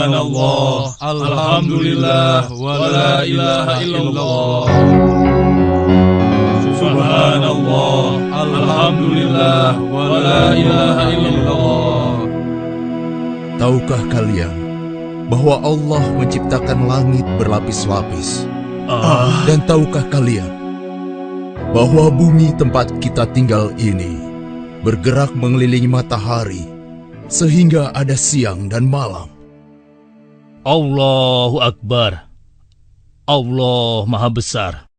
Subhanallah, alhamdulillah, wa la ilaha illallah. Subhanallah, alhamdulillah, wa la ilaha illallah. Tahukah kalian bahwa Allah menciptakan langit berlapis-lapis? Dan tahukah kalian bahwa bumi tempat kita tinggal ini bergerak mengelilingi matahari sehingga ada siang dan malam? Allahu Akbar. Allah Maha Besar.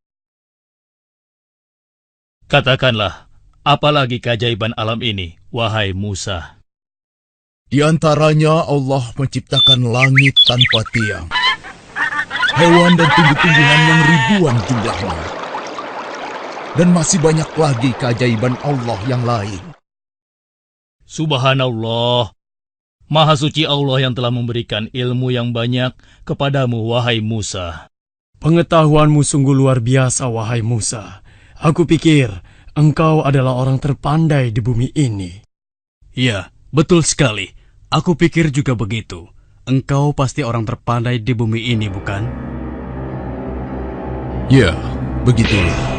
Katakanlah, apalagi keajaiban alam ini, wahai Musa? Di antaranya Allah menciptakan langit tanpa tiang, hewan dan tumbuh-tumbuhan yang ribuan jumlahnya, dan masih banyak lagi keajaiban Allah yang lain. Subhanallah, Maha Suci Allah yang telah memberikan ilmu yang banyak kepadamu, wahai Musa. Pengetahuanmu sungguh luar biasa, wahai Musa. Aku pikir engkau adalah orang terpandai di bumi ini. Ya, betul sekali. Aku pikir juga begitu. Engkau pasti orang terpandai di bumi ini, bukan? Ya, begitulah.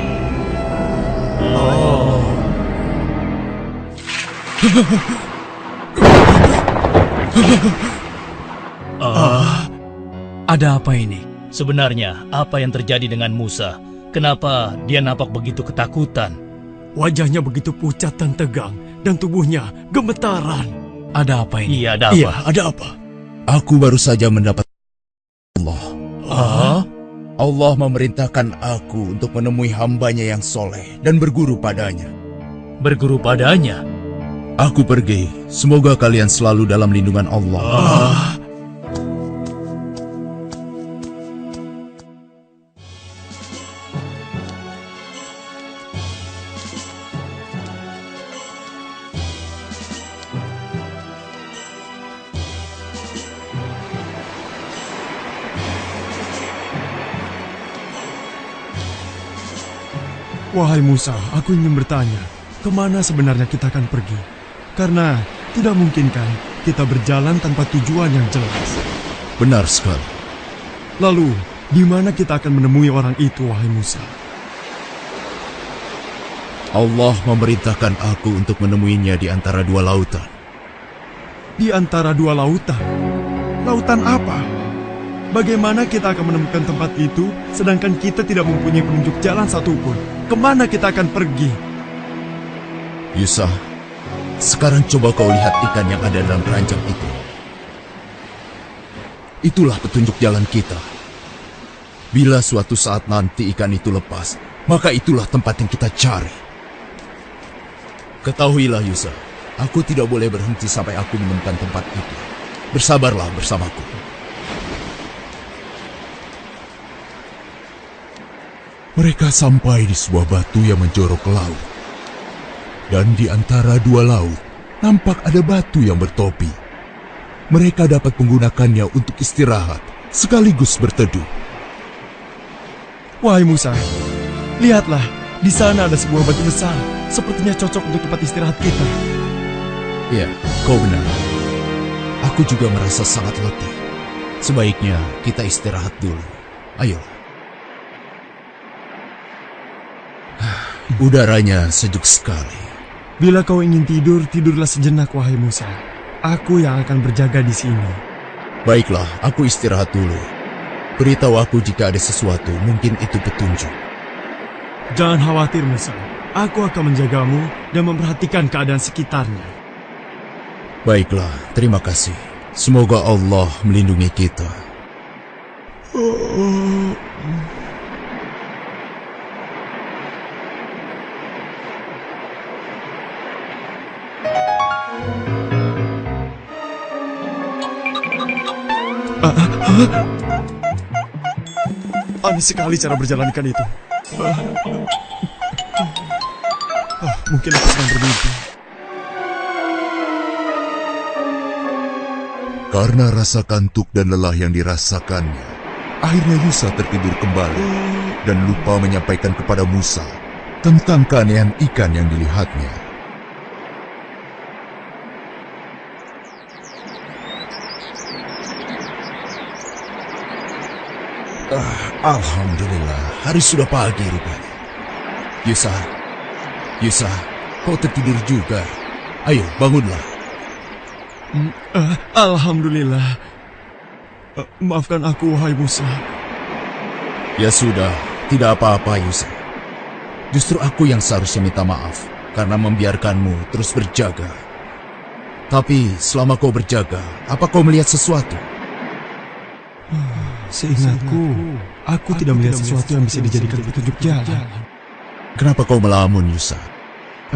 Ada apa ini? Sebenarnya, apa yang terjadi dengan Musa? Kenapa dia nampak begitu ketakutan? Wajahnya begitu pucat dan tegang, dan tubuhnya gemetaran. Ada apa ini? Iya, ada apa? Iya, ada apa? Aku baru saja mendapat Allah. Ah? Allah memerintahkan aku untuk menemui hambanya yang soleh dan berguru padanya. Berguru padanya? Aku pergi. Semoga kalian selalu dalam lindungan Allah. Wahai Musa, aku ingin bertanya, kemana sebenarnya kita akan pergi? Karena tidak mungkin kan kita berjalan tanpa tujuan yang jelas. Benar sekali. Lalu, di mana kita akan menemui orang itu, wahai Musa? Allah memerintahkan aku untuk menemuinya di antara dua lautan. Di antara dua lautan? Lautan apa? Bagaimana kita akan menemukan tempat itu, sedangkan kita tidak mempunyai penunjuk jalan satupun? Kemana kita akan pergi? Yusa, sekarang coba kau lihat ikan yang ada dalam keranjang itu. Itulah petunjuk jalan kita. Bila suatu saat nanti ikan itu lepas, maka itulah tempat yang kita cari. Ketahuilah Yusa, aku tidak boleh berhenti sampai aku menemukan tempat itu. Bersabarlah bersamaku. Mereka sampai di sebuah batu yang menjorok ke laut. Dan di antara dua laut, nampak ada batu yang bertopi. Mereka dapat menggunakannya untuk istirahat, sekaligus berteduh. Wahai Musa, lihatlah, di sana ada sebuah batu besar. Sepertinya cocok untuk tempat istirahat kita. Ya, kau benar. Aku juga merasa sangat letih. Sebaiknya kita istirahat dulu. Ayo. Udaranya sejuk sekali. Bila kau ingin tidur, tidurlah sejenak, wahai Musa. Aku yang akan berjaga di sini. Baiklah, aku istirahat dulu. Beritahu aku jika ada sesuatu, mungkin itu petunjuk. Jangan khawatir, Musa. Aku akan menjagamu dan memperhatikan keadaan sekitarnya. Baiklah, terima kasih. Semoga Allah melindungi kita. Aneh sekali cara berjalan ikan itu. Mungkin aku sedang bermimpi. Karena rasa kantuk dan lelah yang dirasakannya, akhirnya Yusa tertidur kembali dan lupa menyampaikan kepada Musa tentang keanehan ikan yang dilihatnya. Alhamdulillah, hari sudah pagi rupanya. Yusa, kau tertidur juga. Ayo, bangunlah. Alhamdulillah. Maafkan aku, wahai Musa. Ya sudah, tidak apa-apa Yusa. Justru aku yang seharusnya minta maaf karena membiarkanmu terus berjaga. Tapi selama kau berjaga, apa kau melihat sesuatu? Seingatku, aku tidak melihat sesuatu yang bisa dijadikan petunjuk jalan. Kenapa kau melamun, Yusa?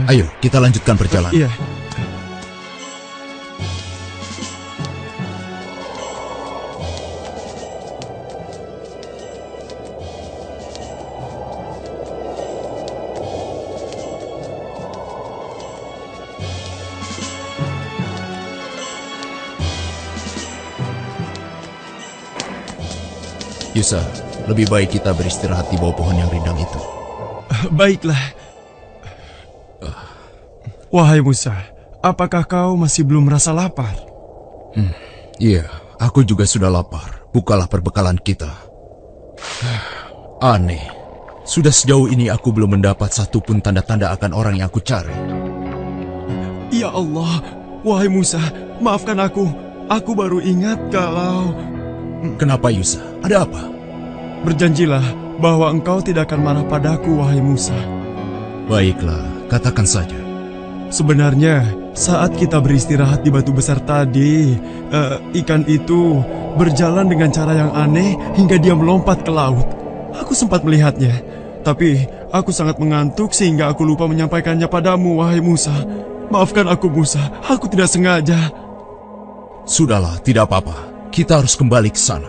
Ayo, kita lanjutkan perjalanan. Iya. Yusa, lebih baik kita beristirahat di bawah pohon yang rindang itu. Baiklah. Wahai Musa, apakah kau masih belum merasa lapar? Iya, aku juga sudah lapar. Bukalah perbekalan kita. Aneh, sudah sejauh ini aku belum mendapat satupun tanda-tanda akan orang yang aku cari. Ya Allah, wahai Musa, maafkan aku. Aku baru ingat kalau... Kenapa Yusa? Ada apa? Berjanjilah bahwa engkau tidak akan marah padaku, wahai Musa. Baiklah, katakan saja. Sebenarnya, saat kita beristirahat di batu besar tadi, ikan itu berjalan dengan cara yang aneh hingga dia melompat ke laut. Aku sempat melihatnya, tapi aku sangat mengantuk sehingga aku lupa menyampaikannya padamu, wahai Musa. Maafkan aku, Musa. Aku tidak sengaja. Sudahlah, tidak apa-apa. Kita harus kembali ke sana.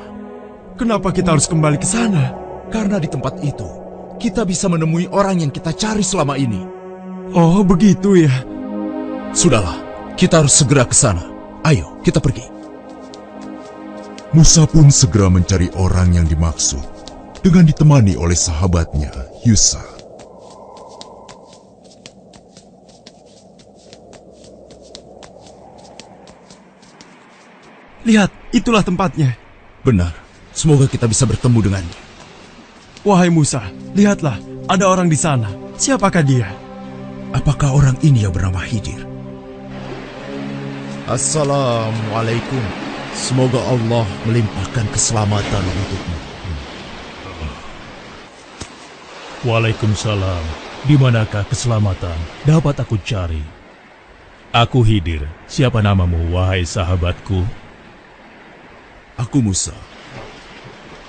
Kenapa kita harus kembali ke sana? Karena di tempat itu, kita bisa menemui orang yang kita cari selama ini. Oh, begitu ya. Sudahlah, kita harus segera ke sana. Ayo, kita pergi. Musa pun segera mencari orang yang dimaksud, dengan ditemani oleh sahabatnya, Yusa. Lihat, itulah tempatnya. Benar, semoga kita bisa bertemu dengannya. Wahai Musa, lihatlah, ada orang di sana. Siapakah dia? Apakah orang ini yang bernama Khidir? Assalamualaikum. Semoga Allah melimpahkan keselamatan untukmu. Waalaikumsalam. Di manakah keselamatan dapat aku cari? Aku Khidir. Siapa namamu, wahai sahabatku? Aku Musa.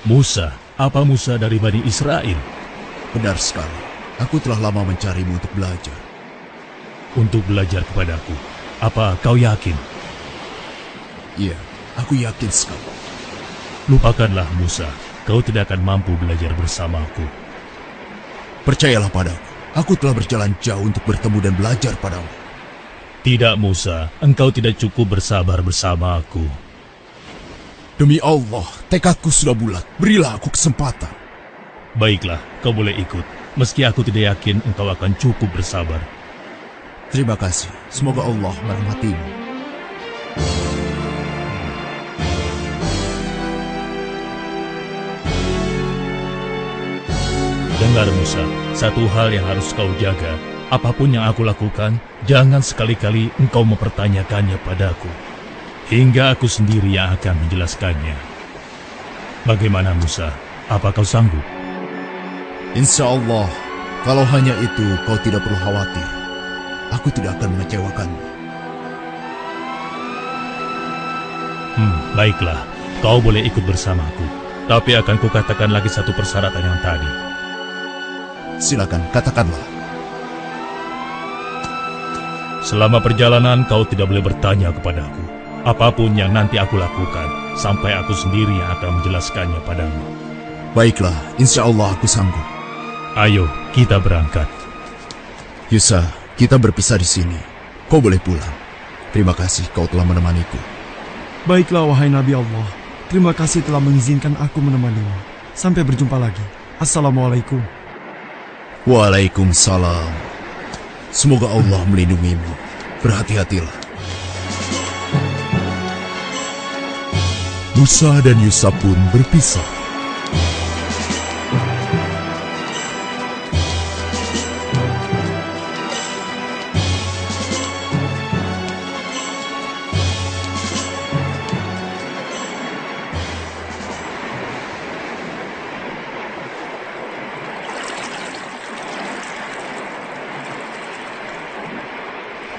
Musa? Apa Musa dari Bani Israel? Benar sekali. Aku telah lama mencarimu untuk belajar. Untuk belajar kepadaku. Apa kau yakin? Iya, aku yakin sekali. Lupakanlah Musa. Kau tidak akan mampu belajar bersamaku. Percayalah padaku. Aku telah berjalan jauh untuk bertemu dan belajar padamu. Tidak Musa, engkau tidak cukup bersabar bersama aku. Demi Allah, tekadku sudah bulat. Berilah aku kesempatan. Baiklah, kau boleh ikut. Meski aku tidak yakin engkau akan cukup bersabar. Terima kasih. Semoga Allah merahmatimu. Dengar Musa, satu hal yang harus kau jaga. Apapun yang aku lakukan, jangan sekali-kali engkau mempertanyakannya padaku. Hingga aku sendiri yang akan menjelaskannya. Bagaimana Musa? Apa kau sanggup? Insya Allah, kalau hanya itu kau tidak perlu khawatir. Aku tidak akan mengecewakanmu. Baiklah, kau boleh ikut bersamaku. Tapi akan kukatakan lagi satu persyaratan yang tadi. Silakan, katakanlah. Selama perjalanan kau tidak boleh bertanya kepadaku. Apapun yang nanti aku lakukan, sampai aku sendiri yang akan menjelaskannya padamu. Baiklah, insya Allah aku sanggup. Ayo, kita berangkat. Yusa, kita berpisah di sini. Kau boleh pulang. Terima kasih kau telah menemaniku. Baiklah, wahai Nabi Allah. Terima kasih telah mengizinkan aku menemanimu. Sampai berjumpa lagi. Assalamualaikum. Waalaikumsalam. Semoga Allah melindungimu. Berhati-hatilah. Musa dan Yusa pun berpisah.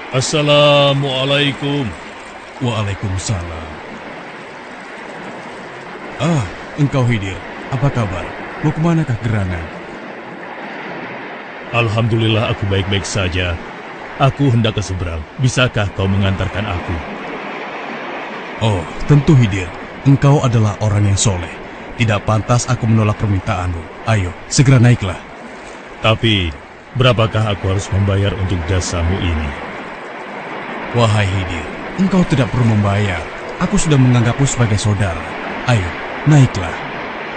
Assalamualaikum. Waalaikumsalam. Ah, engkau Hidir. Apa kabar? Mau kemanakah gerangan? Alhamdulillah aku baik-baik saja. Aku hendak ke seberang. Bisakah kau mengantarkan aku? Oh, tentu Hidir. Engkau adalah orang yang soleh. Tidak pantas aku menolak permintaanmu. Ayo, segera naiklah. Tapi, berapakah aku harus membayar untuk jasamu ini? Wahai Hidir, engkau tidak perlu membayar. Aku sudah menganggapmu sebagai saudara. Ayo, naiklah.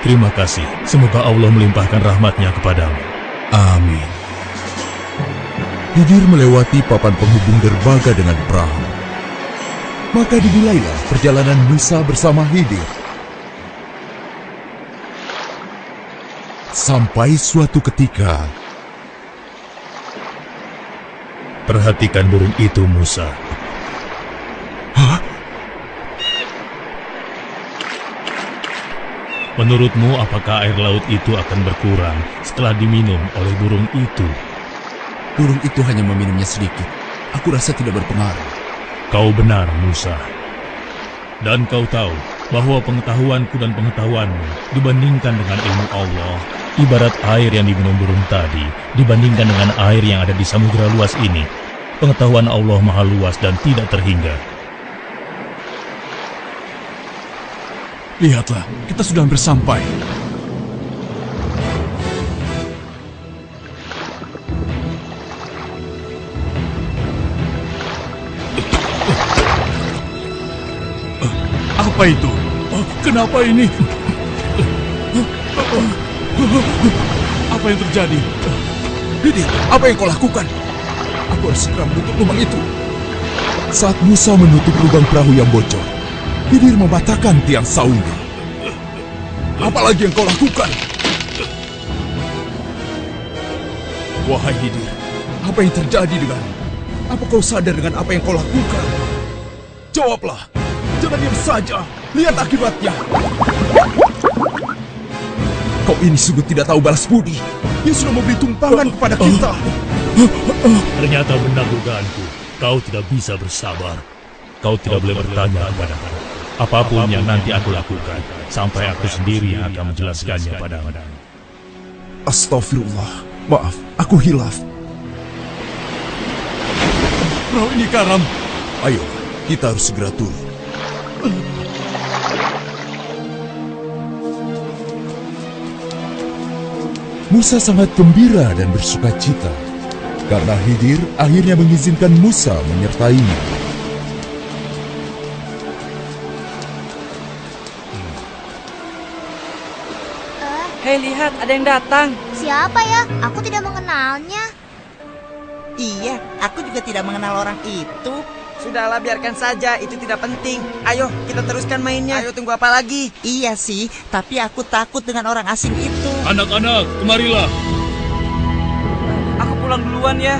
Terima kasih. Semoga Allah melimpahkan rahmatnya kepadamu. Amin. Hidir melewati papan penghubung derbaga dengan perahu. Maka dimulailah perjalanan Musa bersama Hidir. Sampai suatu ketika, Perhatikan burung itu, Musa. hah? Menurutmu apakah air laut itu akan berkurang setelah diminum oleh burung itu? Burung itu hanya meminumnya sedikit. Aku rasa tidak berpengaruh. Kau benar, Musa. Dan kau tahu bahwa pengetahuanku dan pengetahuanmu dibandingkan dengan ilmu Allah, ibarat air yang diminum burung tadi dibandingkan dengan air yang ada di samudera luas ini. Pengetahuan Allah maha luas dan tidak terhingga. Lihatlah, kita sudah hampir sampai. Apa itu? Kenapa ini? Apa yang terjadi? Hidir, apa yang kau lakukan? Aku harus segera menutup lubang itu. Saat Musa menutup lubang perahu yang bocor, Hidir mematahkan tiang saungnya. Apalagi yang kau lakukan? Wahai Hidir, apa yang terjadi denganmu? Apa kau sadar dengan apa yang kau lakukan? Jawablah, jangan diam saja. Lihat akibatnya. Kau ini sungguh tidak tahu balas budi. Dia sudah memberi tumpangan kepada kita. Ternyata benar dugaanku. Kau tidak bisa bersabar. Kau tidak boleh bertanya kepadaku. Apapun yang nanti aku lakukan, sampai aku sendiri yang akan menjelaskannya padamu. Astagfirullah. Maaf, aku hilaf. Perahu ini karam. Ayo, kita harus segera turun. Musa sangat gembira dan bersuka cita karena Hidir akhirnya mengizinkan Musa menyertainya. Hei, lihat, ada yang datang. Siapa ya? Aku tidak mengenalnya. Iya, aku juga tidak mengenal orang itu. Sudahlah, biarkan saja, itu tidak penting. Ayo, kita teruskan mainnya. Ayo, tunggu apa lagi? Iya sih, tapi aku takut dengan orang asing itu. Anak-anak, kemarilah. Aku pulang duluan ya.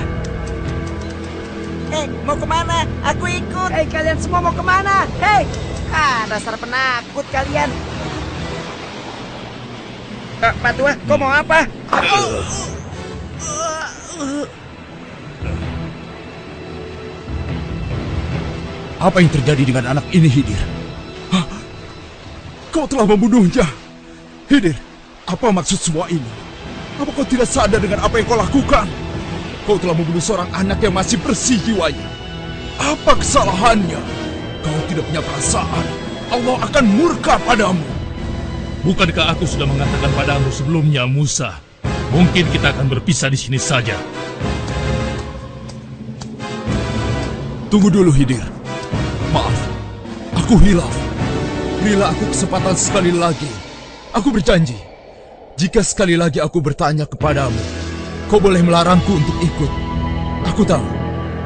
Hei, mau kemana? Aku ikut. Hei, kalian semua mau kemana? Hei! Dasar penakut kalian. Pak Tua, kau mau apa? Apa yang terjadi dengan anak ini, Hidir? Hah? Kau telah membunuhnya. Hidir, apa maksud semua ini? Apa kau tidak sadar dengan apa yang kau lakukan? Kau telah membunuh seorang anak yang masih bersih jiwanya. Apa kesalahannya? Kau tidak punya perasaan. Allah akan murka padamu. Bukankah aku sudah mengatakan padamu sebelumnya, Musa? Mungkin kita akan berpisah di sini saja. Tunggu dulu, Hidir. Maaf, aku hilaf. Berilah aku kesempatan sekali lagi. Aku berjanji, jika sekali lagi aku bertanya kepadamu, kau boleh melarangku untuk ikut. Aku tahu,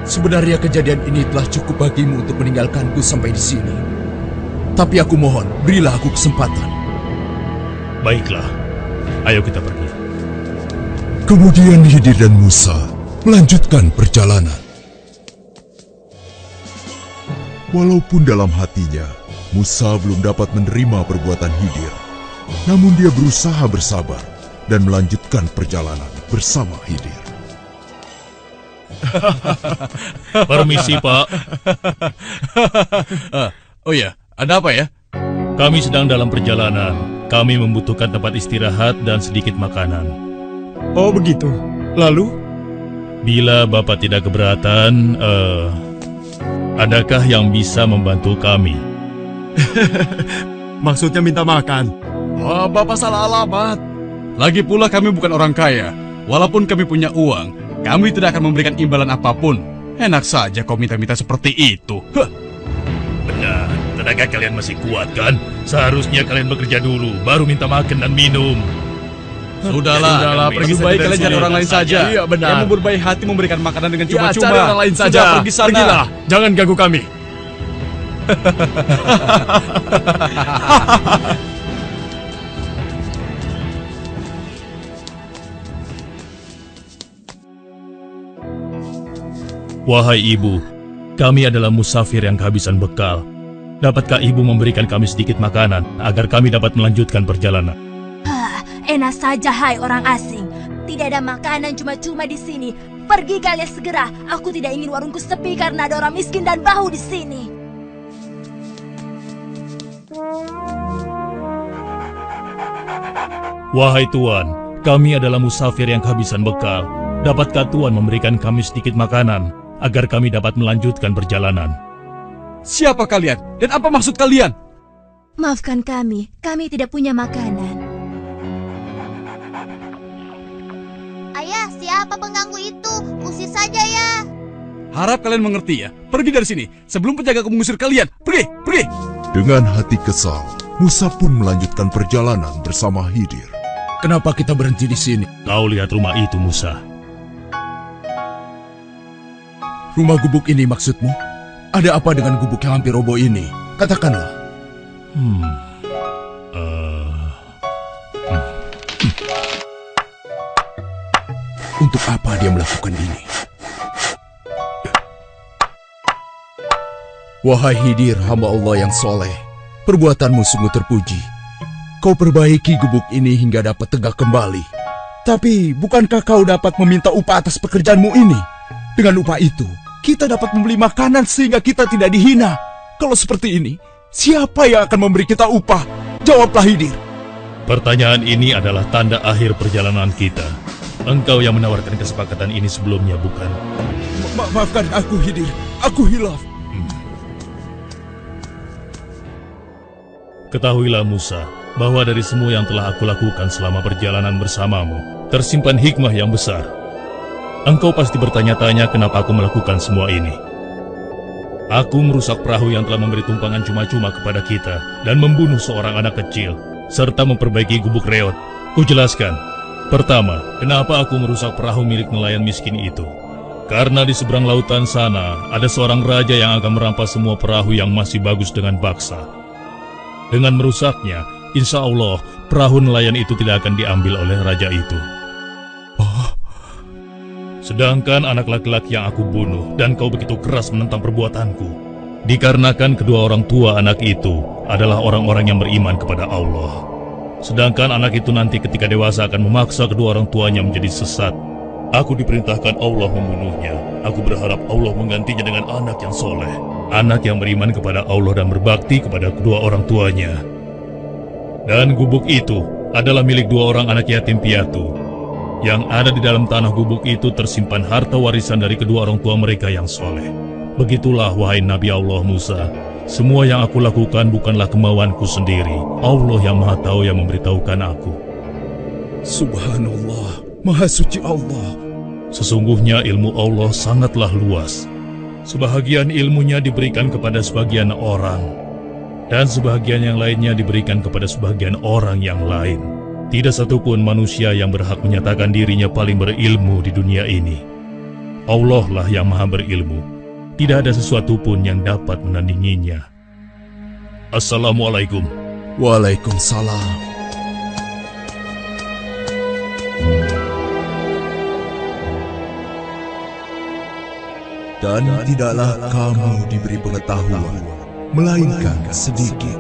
sebenarnya kejadian ini telah cukup bagimu untuk meninggalkanku sampai di sini. Tapi aku mohon, berilah aku kesempatan. Baiklah, ayo kita pergi. Kemudian Hidir dan Musa melanjutkan perjalanan. Walaupun dalam hatinya, Musa belum dapat menerima perbuatan Hidir, namun dia berusaha bersabar dan melanjutkan perjalanan bersama Hidir. Permisi, Pak. Oh ya, ada apa ya? Kami sedang dalam perjalanan. Kami membutuhkan tempat istirahat dan sedikit makanan. Oh begitu. Lalu? Bila Bapak tidak keberatan, adakah yang bisa membantu kami? Maksudnya minta makan? Oh, Bapak salah alamat. Lagi pula kami bukan orang kaya. Walaupun kami punya uang, kami tidak akan memberikan imbalan apapun. Enak saja kau minta-minta seperti itu. Benar, tenaga kalian masih kuat kan? Seharusnya kalian bekerja dulu, baru minta makan dan minum. Sudahlah, pergi lebih baik saja kalian dari cari sini. orang lain saja. Iya, benar. Yang berbaik hati memberikan makanan dengan Ya, cuma-cuma. cari orang lain saja. Sudah, pergi sana. Pergilah, jangan ganggu kami. Wahai ibu, kami adalah musafir yang kehabisan bekal. Dapatkah ibu memberikan kami sedikit makanan agar kami dapat melanjutkan perjalanan? Enak saja, hai orang asing. Tidak ada makanan cuma-cuma di sini. Pergi kalian segera. Aku tidak ingin warungku sepi karena ada orang miskin dan bau di sini. Wahai Tuan, kami adalah musafir yang kehabisan bekal. Dapatkah Tuan memberikan kami sedikit makanan agar kami dapat melanjutkan perjalanan? Siapa kalian? Dan apa maksud kalian? Maafkan kami tidak punya makanan. Ayah, siapa pengganggu itu? Usir saja ya. Harap kalian mengerti ya. Pergi dari sini sebelum penjagaku mengusir kalian. Pergi, pergi. Dengan hati kesal, Musa pun melanjutkan perjalanan bersama Khidir. Kenapa kita berhenti di sini? Kau lihat rumah itu, Musa. Rumah gubuk ini maksudmu? Ada apa dengan gubuk yang hampir roboh ini? Katakanlah. Untuk apa dia melakukan ini? Wahai Khidir, hamba Allah yang soleh, perbuatanmu sungguh terpuji. Kau perbaiki gubuk ini hingga dapat tegak kembali. Tapi, bukankah kau dapat meminta upah atas pekerjaanmu ini? Dengan upah itu, kita dapat membeli makanan sehingga kita tidak dihina. Kalau seperti ini, siapa yang akan memberi kita upah? Jawablah, Khidir. Pertanyaan ini adalah tanda akhir perjalanan kita. Engkau yang menawarkan kesepakatan ini sebelumnya, bukan? Maafkan aku, Khidir. Aku hilaf. Ketahuilah Musa, bahwa dari semua yang telah aku lakukan selama perjalanan bersamamu, tersimpan hikmah yang besar. Engkau pasti bertanya-tanya kenapa aku melakukan semua ini. Aku merusak perahu yang telah memberi tumpangan cuma-cuma kepada kita dan membunuh seorang anak kecil, serta memperbaiki gubuk reot. Kujelaskan. Pertama, kenapa aku merusak perahu milik nelayan miskin itu? Karena di seberang lautan sana, ada seorang raja yang akan merampas semua perahu yang masih bagus dengan paksa. Dengan merusaknya, insya Allah, perahu nelayan itu tidak akan diambil oleh raja itu. Sedangkan anak laki-laki yang aku bunuh dan kau begitu keras menentang perbuatanku, dikarenakan kedua orang tua anak itu adalah orang-orang yang beriman kepada Allah. Sedangkan anak itu nanti ketika dewasa akan memaksa kedua orang tuanya menjadi sesat. Aku diperintahkan Allah membunuhnya. Aku berharap Allah menggantinya dengan anak yang soleh, anak yang beriman kepada Allah dan berbakti kepada kedua orang tuanya. Dan gubuk itu adalah milik dua orang anak yatim piatu. Yang ada di dalam tanah gubuk itu tersimpan harta warisan dari kedua orang tua mereka yang soleh. Begitulah wahai Nabi Allah Musa, semua yang aku lakukan bukanlah kemauanku sendiri. Allah yang Maha Tahu yang memberitahukan aku. Subhanallah, Maha Suci Allah. Sesungguhnya ilmu Allah sangatlah luas. Sebahagian ilmunya diberikan kepada sebagian orang, dan sebahagian yang lainnya diberikan kepada sebagian orang yang lain. Tidak satupun manusia yang berhak menyatakan dirinya paling berilmu di dunia ini. Allah lah yang maha berilmu. Tidak ada sesuatu pun yang dapat menandinginya. Assalamualaikum. Waalaikumsalam. Dan tidaklah kamu diberi pengetahuan, melainkan sedikit.